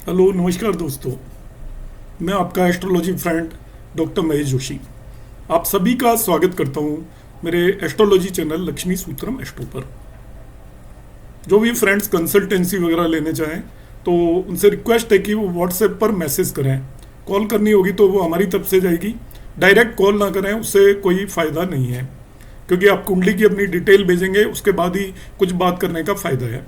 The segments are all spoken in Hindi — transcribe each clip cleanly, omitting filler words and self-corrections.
हेलो नमस्कार दोस्तों। मैं आपका astrology friend doctor Mahesh Joshi आप सभी का स्वागत करता हूं मेरे एस्ट्रोलॉजी चैनल लक्ष्मी सूत्रम एस्ट्रो पर। जो भी फ्रेंड्स कंसल्टेंसी वगैरह लेने चाहें तो उनसे रिक्वेस्ट है कि वो व्हाट्सएप पर मैसेज करें। कॉल करनी होगी तो वो हमारी तरफ से जाएगी, डायरेक्ट कॉल ना करें, उससे कोई फ़ायदा नहीं है, क्योंकि आप कुंडली की अपनी डिटेल भेजेंगे उसके बाद ही कुछ बात करने का फ़ायदा है।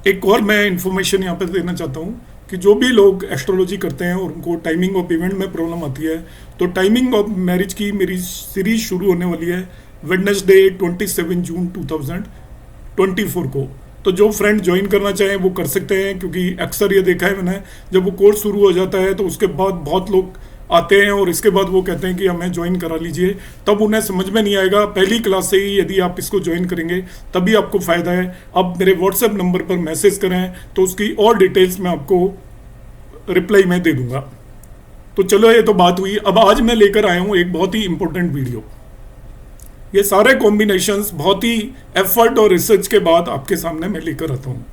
एक और मैं इन्फॉर्मेशन यहाँ पे देना चाहता हूँ कि जो भी लोग एस्ट्रोलॉजी करते हैं और उनको टाइमिंग ऑफ इवेंट में प्रॉब्लम आती है, तो टाइमिंग ऑफ मैरिज की मेरी सीरीज शुरू होने वाली है वेडनेसडे 27 जून 2024 को। तो जो फ्रेंड ज्वाइन करना चाहें वो कर सकते हैं, क्योंकि अक्सर ये देखा है मैंने, जब वो कोर्स शुरू हो जाता है तो उसके बाद बहुत लोग आते हैं और इसके बाद वो कहते हैं कि हमें ज्वाइन करा लीजिए, तब उन्हें समझ में नहीं आएगा। पहली क्लास से ही यदि आप इसको ज्वाइन करेंगे तभी आपको फ़ायदा है। अब मेरे व्हाट्सएप नंबर पर मैसेज करें तो उसकी और डिटेल्स मैं आपको रिप्लाई में दे दूंगा। तो चलो, ये तो बात हुई। अब आज मैं लेकर आया हूँ एक बहुत ही इंपॉर्टेंट वीडियो। ये सारे कॉम्बिनेशंस बहुत ही एफर्ट और रिसर्च के बाद आपके सामने मैं लेकर आता हूँ।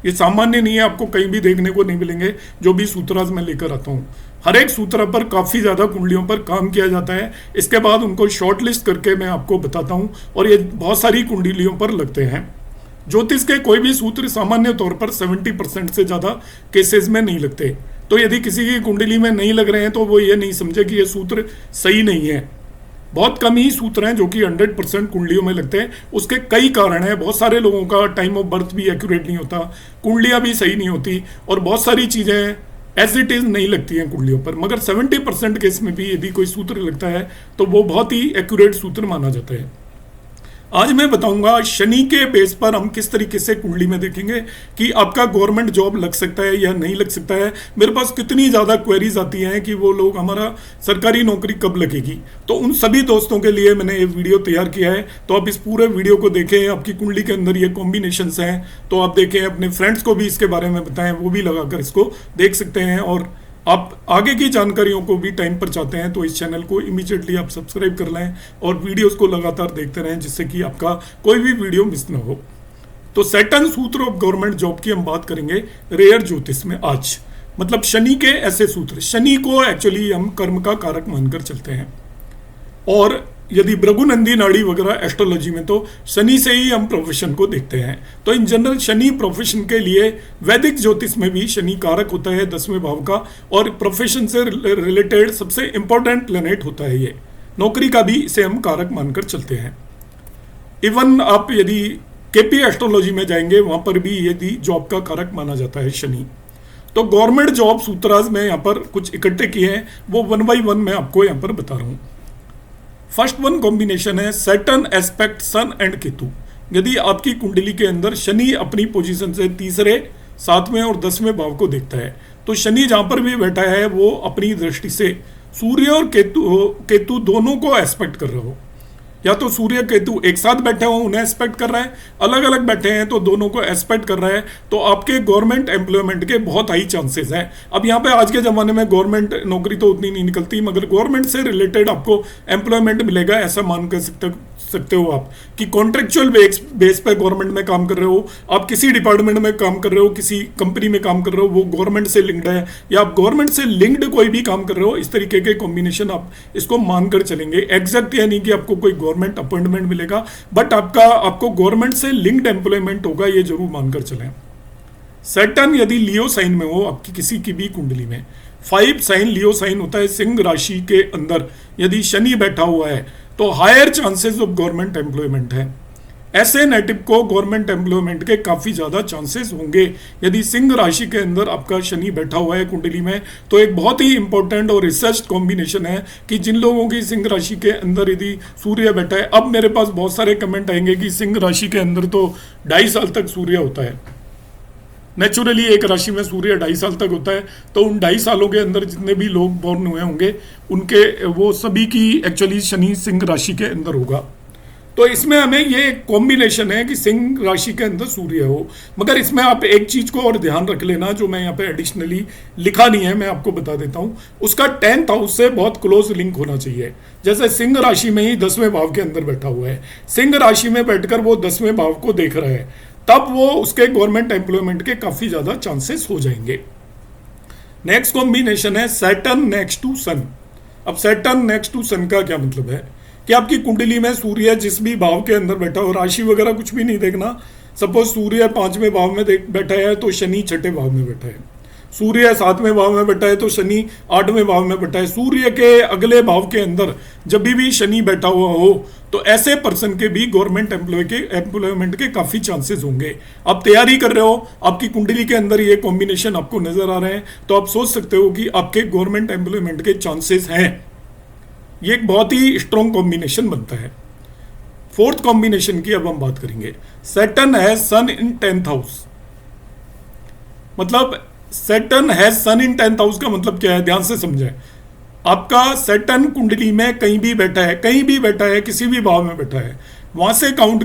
ये सामान्य नहीं है, आपको कहीं भी देखने को नहीं मिलेंगे। जो भी सूत्रास मैं लेकर आता हूँ, हर एक सूत्र पर काफ़ी ज़्यादा कुंडलियों पर काम किया जाता है। इसके बाद उनको शॉर्ट लिस्ट करके मैं आपको बताता हूँ, और ये बहुत सारी कुंडलियों पर लगते हैं। ज्योतिष के कोई भी सूत्र सामान्य तौर पर 70% से ज़्यादा केसेस में नहीं लगते। तो यदि किसी की कुंडली में नहीं लग रहे हैं तो वो ये नहीं समझे कि ये सूत्र सही नहीं है। बहुत कम ही सूत्र हैं जो कि 100% कुंडलियों में लगते हैं। उसके कई कारण हैं। बहुत सारे लोगों का टाइम ऑफ बर्थ भी एक्यूरेट नहीं होता, कुंडलियां भी सही नहीं होती, और बहुत सारी चीज़ें एज इट इज़ नहीं लगती हैं कुंडलियों पर। मगर 70% केस में भी यदि कोई सूत्र लगता है तो वो बहुत ही एक्यूरेट सूत्र माना जाता है। आज मैं बताऊंगा शनि के बेस पर हम किस तरीके से कुंडली में देखेंगे कि आपका गवर्नमेंट जॉब लग सकता है या नहीं लग सकता है। मेरे पास कितनी ज़्यादा क्वेरीज आती हैं कि वो लोग हमारा सरकारी नौकरी कब लगेगी। तो उन सभी दोस्तों के लिए मैंने ये वीडियो तैयार किया है। तो आप इस पूरे वीडियो को देखें। आपकी कुंडली के अंदर ये कॉम्बिनेशंस हैं तो आप देखें, अपने फ्रेंड्स को भी इसके बारे में बताएं, वो भी लगाकर इसको देख सकते हैं। और आप आगे की जानकारियों को भी टाइम पर चाहते हैं तो इस चैनल को इमीडिएटली आप सब्सक्राइब कर लें और वीडियोस को लगातार देखते रहें, जिससे कि आपका कोई भी वीडियो मिस ना हो। तो सैटर्न सूत्र ऑफ गवर्नमेंट जॉब की हम बात करेंगे रेयर ज्योतिष में आज। मतलब शनि के ऐसे सूत्र, शनि को एक्चुअली हम कर्म का कारक मानकर चलते हैं, और यदि भृगुनंदी नाड़ी वगैरह एस्ट्रोलॉजी में तो शनि से ही हम प्रोफेशन को देखते हैं। तो इन जनरल शनि प्रोफेशन के लिए वैदिक ज्योतिष में भी शनि कारक होता है 10वें भाव का, और प्रोफेशन से रिलेटेड सबसे इंपॉर्टेंट प्लेनेट होता है ये। नौकरी का भी इसे हम कारक मानकर चलते हैं। इवन आप यदि केपी एस्ट्रोलॉजी में जाएंगे वहां पर भी यदि जॉब का कारक माना जाता है शनि। तो गवर्नमेंट जॉब सूत्राज में यहाँ पर कुछ इकट्ठे किए हैं, वो 1 बाय 1 मैं आपको यहाँ पर बता रहा हूँ। फर्स्ट वन कॉम्बिनेशन है Saturn aspect sun and Ketu. यदि आपकी कुंडली के अंदर शनि अपनी पोजीशन से तीसरे, 7वें और 10वें भाव को देखता है, तो शनि जहां पर भी बैठा है वो अपनी दृष्टि से सूर्य और केतु दोनों को एस्पेक्ट कर रहा हो। या तो सूर्य केतु एक साथ बैठे हो उन्हें एस्पेक्ट कर रहा है, अलग अलग बैठे हैं तो दोनों को एस्पेक्ट कर रहा है। तो आपके गवर्नमेंट एम्प्लॉयमेंट के बहुत हाई चांसेस हैं। अब यहाँ पे आज के ज़माने में गवर्नमेंट नौकरी तो उतनी नहीं निकलती, मगर गवर्नमेंट से रिलेटेड आपको एम्प्लॉयमेंट मिलेगा, ऐसा मान कर सकते हो आप कि कॉन्ट्रेक्चुअल बेस पे गवर्नमेंट में काम कर रहे हो, आप किसी डिपार्टमेंट में काम कर रहे हो, किसी कंपनी में काम कर रहे हो, वो गवर्नमेंट से लिंक्ड है, या आप गवर्नमेंट से लिंक्ड कोई भी काम कर रहे हो, इस तरीके के कॉम्बिनेशन आप इसको मानकर चलेंगे। एग्जैक्ट यह नहीं कि आपको कोई गवर्नमेंट अपॉइंटमेंट मिलेगा, बट आपको गवर्नमेंट से लिंक्ड एम्प्लॉयमेंट होगा, ये जरूर मानकर चलें। सैटर्न यदि लियो साइन में हो आपकी किसी की भी कुंडली में, 5 साइन लियो साइन होता है सिंह राशि के अंदर, यदि शनि बैठा हुआ है तो higher chances of government employment है। ऐसे नेटिव को गवर्नमेंट एम्प्लॉयमेंट के काफ़ी ज़्यादा चांसेस होंगे यदि सिंह राशि के अंदर आपका शनि बैठा हुआ है कुंडली में। तो एक बहुत ही इंपॉर्टेंट और रिसर्च कॉम्बिनेशन है कि जिन लोगों की सिंह राशि के अंदर यदि सूर्य बैठा है। अब मेरे पास बहुत सारे कमेंट आएंगे कि सिंह राशि के अंदर तो 2.5 साल तक सूर्य होता है। नेचुरली एक राशि में सूर्य 2.5 साल तक होता है, तो उन 2.5 सालों के अंदर जितने भी लोग बॉर्न हुए होंगे उनके वो सभी की एक्चुअली शनि सिंह राशि के अंदर होगा। तो इसमें हमें ये कॉम्बिनेशन है कि सिंह राशि के अंदर सूर्य हो। मगर इसमें आप एक चीज को और ध्यान रख लेना, जो मैं यहाँ पे एडिशनली लिखा नहीं है, मैं आपको बता देता हूँ। उसका 10th हाउस से बहुत क्लोज लिंक होना चाहिए। जैसे सिंह राशि में ही 10वें भाव के अंदर बैठा हुआ है, सिंह राशि में बैठकर वो 10वें भाव को देख रहा है, तब वो उसके गवर्नमेंट एम्प्लॉयमेंट के काफी ज्यादा चांसेस हो जाएंगे। नेक्स्ट कॉम्बिनेशन है सैटर्न नेक्स्ट टू सन। अब सैटर्न नेक्स्ट टू सन का क्या मतलब है कि आपकी कुंडली में सूर्य जिस भी भाव के अंदर बैठा हो, राशि वगैरह कुछ भी नहीं देखना। सपोज सूर्य 5वें भाव में बैठा है तो शनि 6ठे भाव में बैठा है, सूर्य 7वें भाव में बैठा है तो शनि 8वें भाव में बैठा है। सूर्य के अगले भाव के अंदर जब भी शनि बैठा हुआ हो तो ऐसे पर्सन के भी गवर्नमेंट एम्प्लॉयमेंट के काफी चांसेस होंगे। आप तैयारी कर रहे हो, आपकी कुंडली के अंदर ये कॉम्बिनेशन आपको नजर आ रहे हैं, तो आप सोच सकते हो कि आपके गवर्नमेंट एम्प्लॉयमेंट के चांसेस हैं। ये एक बहुत ही स्ट्रॉन्ग कॉम्बिनेशन बनता है। फोर्थ कॉम्बिनेशन की अब हम बात करेंगे। सैटर्न है सन इन 10th हाउस। मतलब सैटर्न है सन इन 10th हाउस का मतलब क्या है, ध्यान से समझें। आपका सैटर्न कुंडली में कहीं भी बैठा है, कहीं भी बैठा है, किसी भी भाव में बैठा है, वहां से काउंट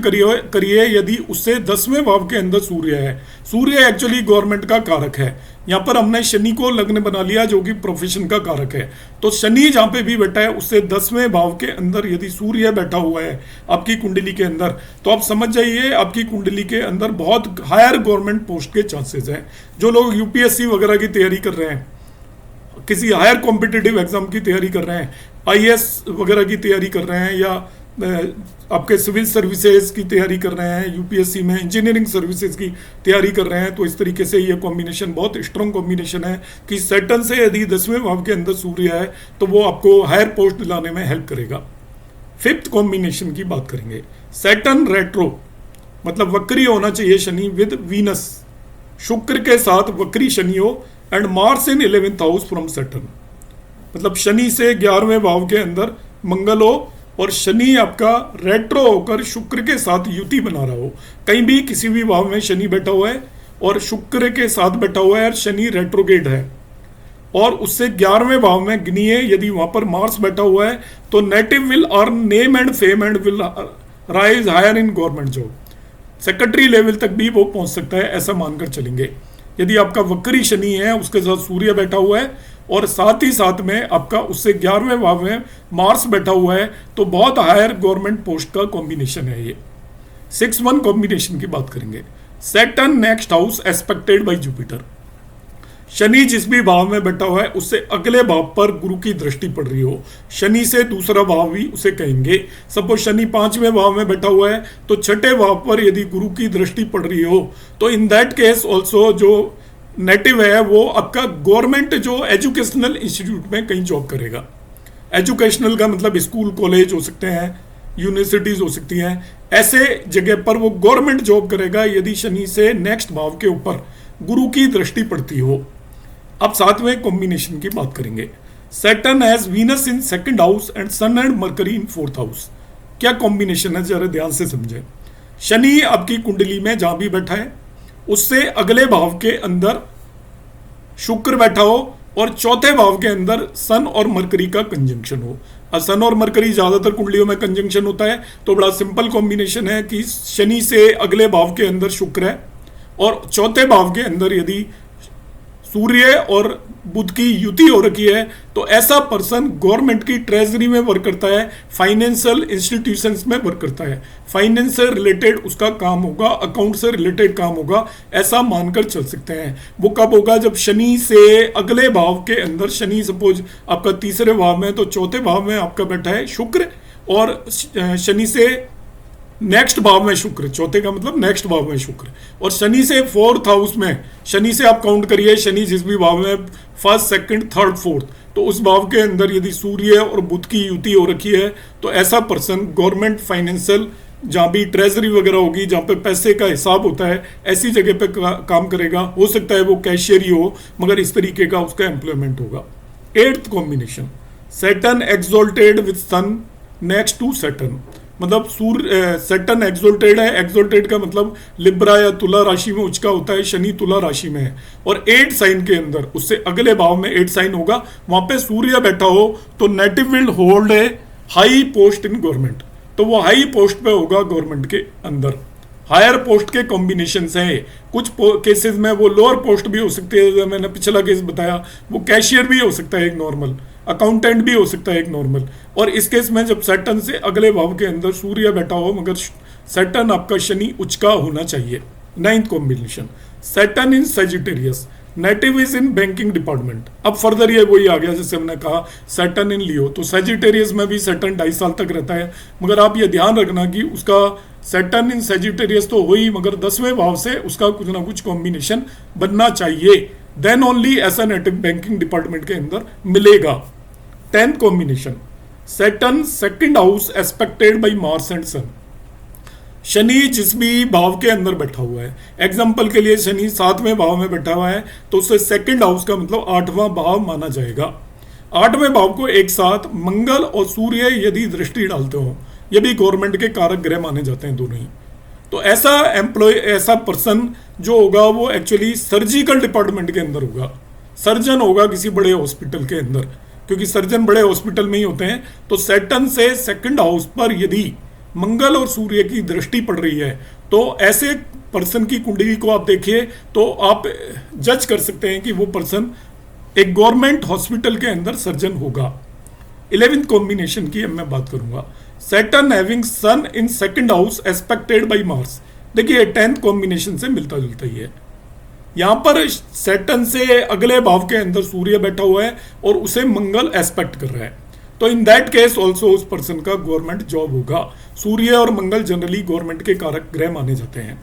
करिए यदि उससे 10वें भाव के अंदर सूर्य है। सूर्य एक्चुअली गवर्नमेंट का कारक है। यहां पर हमने शनि को लग्न बना लिया जो कि प्रोफेशन का कारक है। तो शनि जहां पे भी बैठा है उससे 10वें भाव के अंदर यदि सूर्य बैठा हुआ है आपकी कुंडली के अंदर, तो आप समझ जाइए आपकी कुंडली के अंदर बहुत हायर गवर्नमेंट पोस्ट के चांसेस हैं। जो लोग यूपीएससी वगैरह की तैयारी कर रहे हैं, किसी हायर कॉम्पिटिटिव एग्जाम की तैयारी कर रहे हैं, आईएएस वगैरह की तैयारी कर रहे हैं, या आपके सिविल सर्विसेज की तैयारी कर रहे हैं, यूपीएससी में इंजीनियरिंग सर्विसेज की तैयारी कर रहे हैं, तो इस तरीके से ये कॉम्बिनेशन बहुत स्ट्रॉन्ग कॉम्बिनेशन है कि सैटर्न से यदि 10वें भाव के अंदर सूर्य है तो वो आपको हायर पोस्ट दिलाने में हेल्प करेगा। फिफ्थ कॉम्बिनेशन की बात करेंगे। सैटर्न रेट्रो, मतलब वक्री होना चाहिए शनि विद वीनस, शुक्र के साथ वक्री शनि हो, and Mars in 11th house from Saturn. मतलब शनि से 11वें भाव के अंदर मंगल हो और शनि आपका रेट्रो होकर शुक्र के साथ युति बना रहा हो। कहीं भी किसी भी भाव में शनि बैठा हुआ है और शुक्र के साथ बैठा हुआ है और शनि रेट्रोगेट है, और उससे 11वें भाव में गिनिए यदि वहां पर मार्स बैठा हुआ है तो native will earn name and fame and will rise higher in government job. Secretary level तक भी वो पहुंच सकता है, ऐसा मानकर चलेंगे। यदि आपका वक्री शनि है, उसके साथ सूर्य बैठा हुआ है और साथ ही साथ में आपका उससे 11वें भाव में मार्स बैठा हुआ है, तो बहुत हायर गवर्नमेंट पोस्ट का कॉम्बिनेशन है ये। 6-1 कॉम्बिनेशन की बात करेंगे। Saturn next house aspected bye Jupiter. Shani जिस भी भाव में बैठा हुआ है उससे अगले भाव पर गुरु की दृष्टि पड़ रही हो, शनि से दूसरा भाव भी उसे कहेंगे। सपोज शनि 5वें भाव में बैठा हुआ है तो 6ठे भाव पर यदि गुरु की दृष्टि पड़ रही हो तो इन दैट केस ऑल्सो जो नेटिव है वो आपका गवर्नमेंट जो एजुकेशनल इंस्टीट्यूट में कहीं जॉब करेगा। एजुकेशनल का मतलब स्कूल कॉलेज हो सकते हैं, यूनिवर्सिटीज हो सकती हैं, ऐसे जगह पर वो गवर्नमेंट जॉब करेगा यदि शनि से नेक्स्ट भाव के ऊपर गुरु की दृष्टि पड़ती हो। अब 7वें कॉम्बिनेशन की बात करेंगे। Saturn has Venus in 2nd house and sun and Mercury in 4th house. क्या कॉम्बिनेशन है, जरा ध्यान से समझें। शनि आपकी कुंडली में जहां भी बैठा है उससे अगले भाव के अंदर शुक्र बैठा हो और चौथे भाव के अंदर सन और मरकरी का कंजंक्शन हो। और सन और मरकरी ज्यादातर कुंडलियों में कंजंक्शन होता है, तो बड़ा सिंपल कॉम्बिनेशन है कि शनि से अगले भाव के अंदर शुक्र है और चौथे भाव के अंदर यदि सूर्य और बुध की युति हो रखी है तो ऐसा पर्सन गवर्नमेंट की ट्रेजरी में वर्क करता है, फाइनेंशियल इंस्टीट्यूशंस में वर्क करता है, फाइनेंस से रिलेटेड उसका काम होगा, अकाउंट से रिलेटेड काम होगा, ऐसा मानकर चल सकते हैं। वो कब होगा, जब शनि से अगले भाव के अंदर, शनि सपोज आपका तीसरे भाव में तो चौथे भाव में आपका बैठा है शुक्र, और शनि से नेक्स्ट भाव में शुक्र, चौथे का मतलब नेक्स्ट भाव में शुक्र, और शनि से 4th हाउस में, शनि से आप काउंट करिए, शनि जिस भी भाव में 1st, 2nd, 3rd, 4th, तो उस भाव के अंदर यदि सूर्य और बुध की युति हो रखी है तो ऐसा पर्सन गवर्नमेंट फाइनेंशियल, जहाँ भी ट्रेजरी वगैरह होगी, जहाँ पे पैसे का हिसाब होता है, ऐसी जगह पे काम करेगा। हो सकता है वो कैशियर ही हो, मगर इस तरीके का उसका एम्प्लॉयमेंट होगा। 8th combination. Saturn exalted with sun next to Saturn. मतलब सूर्य सैटर्न एक्सोल्टेड है, एक्सोल्टेड का मतलब लिब्रा या तुला राशि में उचका होता है, शनि तुला राशि में है और 8 साइन के अंदर, उससे अगले भाव में 8 साइन होगा, वहां पे सूर्य बैठा हो तो native will hold a high post in government, तो वो हाई पोस्ट पे होगा गवर्नमेंट के अंदर। हायर पोस्ट के कॉम्बिनेशन हैं, कुछ केसेस में वो लोअर पोस्ट भी हो सकती है, जैसे मैंने पिछला केस बताया, वो कैशियर भी हो सकता है एक नॉर्मल, अकाउंटेंट भी हो सकता है एक नॉर्मल, और इस केस में जब सैटर्न से अगले भाव के अंदर सूर्य बैठा हो, मगर सैटर्न आपका शनि उचका होना चाहिए। Ninth combination Saturn in Sagittarius, native is in banking department. अब फर्दर ये वही आ गया जैसे हमने कहा सैटर्न इन लियो, तो सेजिटेरियस में भी सैटर्न 2.5 साल तक रहता है, मगर आप ये ध्यान रखना कि उसका सैटर्न इन सेजिटेरियस तो हो ही, मगर 10वें भाव से उसका कुछ ना कुछ कॉम्बिनेशन बनना चाहिए, देन ओनली ऐसा नेटिव बैंकिंग डिपार्टमेंट के अंदर मिलेगा। 10th combination Saturn second house aspected by Mars and Sun, Shani जिस भी भाव के अंदर बैठा हुआ है, एग्जाम्पल के लिए शनि 7वें भाव में बैठा हुआ है तो उससे सेकंड हाउस का मतलब 8वां भाव माना जाएगा। 8वें भाव को एक साथ मंगल और सूर्य यदि दृष्टि डालते हो, ये भी गवर्नमेंट के कारक ग्रह माने जाते हैं दोनों ही। तो ऐसा एम्प्लॉय, ऐसा पर्सन जो होगा वो एक्चुअली सर्जिकल डिपार्टमेंट के अंदर होगा, सर्जन होगा किसी बड़े हॉस्पिटल के अंदर, क्योंकि सर्जन बड़े हॉस्पिटल में ही होते हैं। तो सैटर्न से सेकंड हाउस पर यदि मंगल और सूर्य की दृष्टि पड़ रही है तो ऐसे पर्सन की कुंडली को आप देखिए तो आप जज कर सकते हैं कि वो पर्सन एक गवर्नमेंट हॉस्पिटल के अंदर सर्जन होगा। 11th कॉम्बिनेशन की अब मैं बात करूंगा, Saturn having sun in second house aspected by Mars. देखिए 10th कॉम्बिनेशन से मिलता जुलता ही है। यहां पर सैटर्न से अगले भाव के अंदर सूर्य बैठा हुआ है और उसे मंगल एस्पेक्ट कर रहा है, तो इन दैट केस ऑल्सो उस पर्सन का गवर्नमेंट जॉब होगा। सूर्य और मंगल जनरली गवर्नमेंट के कारक ग्रह माने जाते हैं।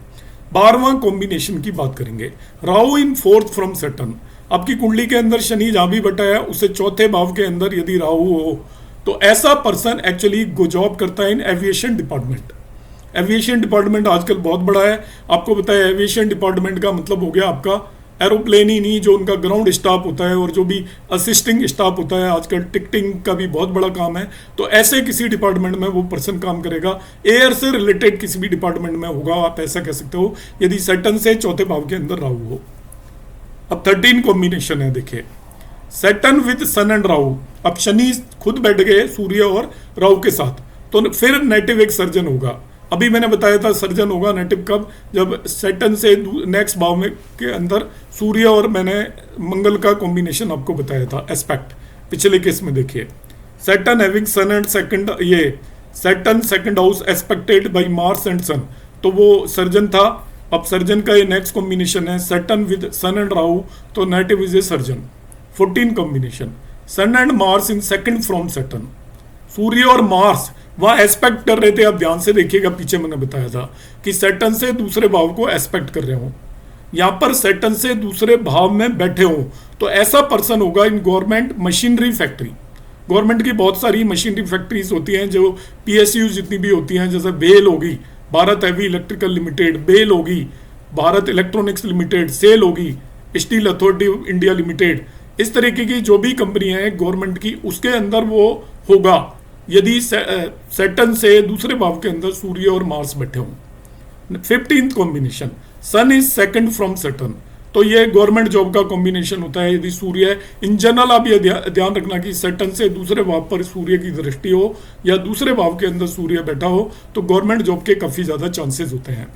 12वां कॉम्बिनेशन की बात करेंगे, राहु इन 4th फ्रॉम सैटर्न। आपकी कुंडली के अंदर शनि जहां भी बैठा है उससे 4थे भाव के अंदर यदि राहु हो तो ऐसा पर्सन एक्चुअली जॉब करता है इन एविएशन डिपार्टमेंट। एविएशन डिपार्टमेंट आजकल बहुत बड़ा है, आपको पता है एविएशन डिपार्टमेंट का मतलब हो गया आपका एरोप्लेन ही नहीं, जो उनका ग्राउंड स्टाफ होता है और जो भी असिस्टिंग स्टाफ होता है, आजकल टिकटिंग का भी बहुत बड़ा काम है। तो ऐसे किसी डिपार्टमेंट में वो पर्सन काम करेगा, एयर से रिलेटेड किसी भी डिपार्टमेंट में होगा, आप ऐसा कह सकते हो, यदि सैटर्न से 4थे भाव के अंदर राहु हो। अब 13 कॉम्बिनेशन है, देखिए Saturn with sun and Rahu. अब शनि खुद बैठ गए सूर्य और राहु के साथ, तो फिर नेटिव एक सर्जन होगा। अभी मैंने बताया था सर्जन होगा नेटिव कब, जब सैटर्न से नेक्स्ट भाव में के अंदर सूर्य और मैंने मंगल का कॉम्बिनेशन आपको बताया था एस्पेक्ट, पिछले केस में देखिए Saturn having Sun and second, ये Saturn second house aspected by Mars and Sun, तो वो सर्जन था। अब सर्जन का ये नेक्स्ट कॉम्बिनेशन है Saturn with sun and Rahu, तो native is a surgeon. 14 combination Sun and Mars in second from Saturn, Surya और मार्स वहां एस्पेक्ट कर रहे थे। आप ध्यान से देखिएगा, पीछे मैंने बताया था कि सैटर्न से दूसरे भाव को एस्पेक्ट कर रहे हो, यहां पर सैटर्न से दूसरे भाव में बैठे हो, तो ऐसा पर्सन होगा in government machinery factory. Government की बहुत सारी मशीनरी फैक्ट्रीज होती हैं जो PSU जितनी भी होती हैं, जैसे बेल होगी Bharat Heavy Electrical Limited, BEL होगी भारत इलेक्ट्रॉनिक्स लिमिटेड, सेल होगी Steel Authority of India Limited, इस तरीके की जो भी कंपनियां हैं गवर्नमेंट की, उसके अंदर वो होगा यदि सैटर्न से दूसरे भाव के अंदर सूर्य और मार्स बैठे हों। 15th combination sun is second from Saturn, तो ये गवर्नमेंट जॉब का कॉम्बिनेशन होता है यदि सूर्य, इन जनरल आप ये ध्यान रखना कि सैटर्न से दूसरे भाव पर सूर्य की दृष्टि हो या दूसरे भाव के अंदर सूर्य बैठा हो तो गवर्नमेंट जॉब के काफी ज्यादा चांसेस होते हैं।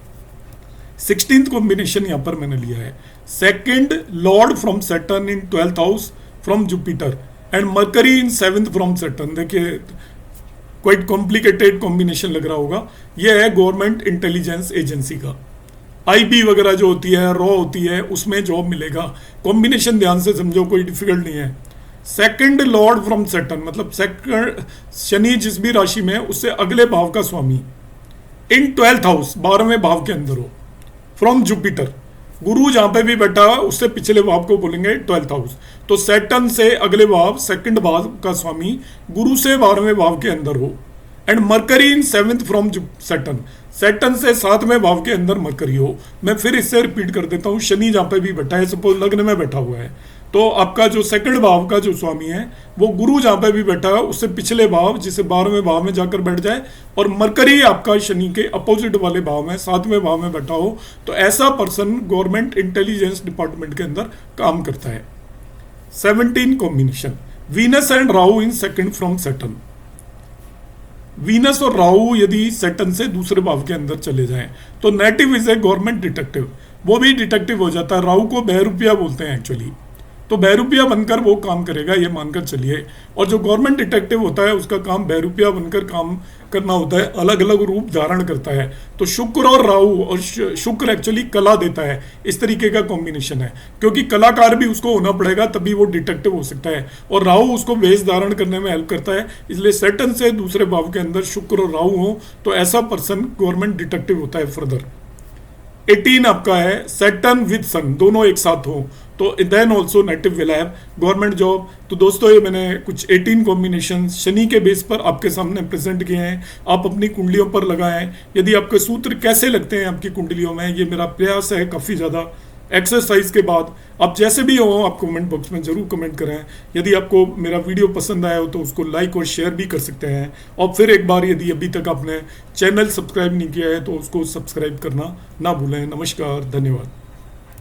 16th कॉम्बिनेशन यहां पर मैंने लिया है, second Lord from Saturn in 12th house from Jupiter and Mercury in 7th from Saturn. देखिए क्वाइट कॉम्प्लिकेटेड कॉम्बिनेशन लग रहा होगा, यह है गवर्नमेंट इंटेलिजेंस एजेंसी का, IB वगैरह जो होती है, रॉ होती है, उसमें जॉब मिलेगा। कॉम्बिनेशन ध्यान से समझो, कोई डिफिकल्ट नहीं है। सेकंड लॉर्ड फ्रॉम सैटर्न मतलब सेकंड शनि जिस भी राशि में है उससे अगले भाव का स्वामी, इन 12th हाउस 12वें भाव के अंदर हो, फ्रॉम जुपिटर। गुरु जहां पे भी बैठा है उससे पिछले भाव को बोलेंगे 12th हाउस, तो सैटर्न से अगले भाव सेकंड भाव का स्वामी गुरु से 12वें भाव के अंदर हो, and Mercury in 7th from Saturn, Saturn से 7वें भाव के अंदर मरकरी हो। मैं फिर इससे रिपीट कर देता हूं, शनि जहां पे भी बैठा है, सपोज लग्न में बैठा हुआ है, तो आपका जो सेकंड भाव का जो स्वामी है वो गुरु जहां पे भी बैठा है उससे पिछले भाव, जिसे 12वें भाव में जाकर बैठ जाए, और मरकरी आपका शनि के अपोजिट वाले भाव में 7वें भाव में बैठा हो, तो ऐसा पर्सन गवर्नमेंट इंटेलिजेंस डिपार्टमेंट के अंदर काम करता है। 17 combination Venus and Rahu in second from Saturn. Venus और राहु यदि सैटर्न से दूसरे भाव के अंदर चले जाएं तो native is A government detective, वो भी डिटेक्टिव हो जाता है। राहु को बहरूपिया बोलते हैं एक्चुअली, तो बहरूपिया बनकर वो काम करेगा, ये मानकर चलिए। और जो गवर्नमेंट डिटेक्टिव होता है उसका काम बहरूपिया बनकर काम करना होता है, अलग अलग रूप धारण करता है। तो शुक्र और राहु, और शुक्र एक्चुअली कला देता है, इस तरीके का कॉम्बिनेशन है, क्योंकि कलाकार भी उसको होना पड़ेगा तभी वो डिटेक्टिव हो सकता है, और राहु उसको वेश धारण करने में हेल्प करता है। इसलिए सैटर्न से दूसरे भाव के अंदर शुक्र और राहु हो तो ऐसा पर्सन गवर्नमेंट डिटेक्टिव होता है। फर्दर 18 आपका है सैटर्न विद सन, दोनों एक साथ हो तो then also native will have government job. तो दोस्तों ये मैंने कुछ 18 कॉम्बिनेशन शनि के बेस पर आपके सामने प्रेजेंट किए हैं, आप अपनी कुंडलियों पर लगाएं। यदि आपके सूत्र कैसे लगते हैं आपकी कुंडलियों में, ये मेरा प्रयास है काफ़ी ज़्यादा एक्सरसाइज के बाद। आप जैसे भी हो आप कमेंट बॉक्स में ज़रूर कमेंट करें। यदि आपको मेरा वीडियो पसंद आया हो तो उसको लाइक और शेयर भी कर सकते हैं। और फिर एक बार यदि अभी तक आपने चैनल सब्सक्राइब नहीं किया है तो उसको सब्सक्राइब करना ना भूलें। नमस्कार, धन्यवाद।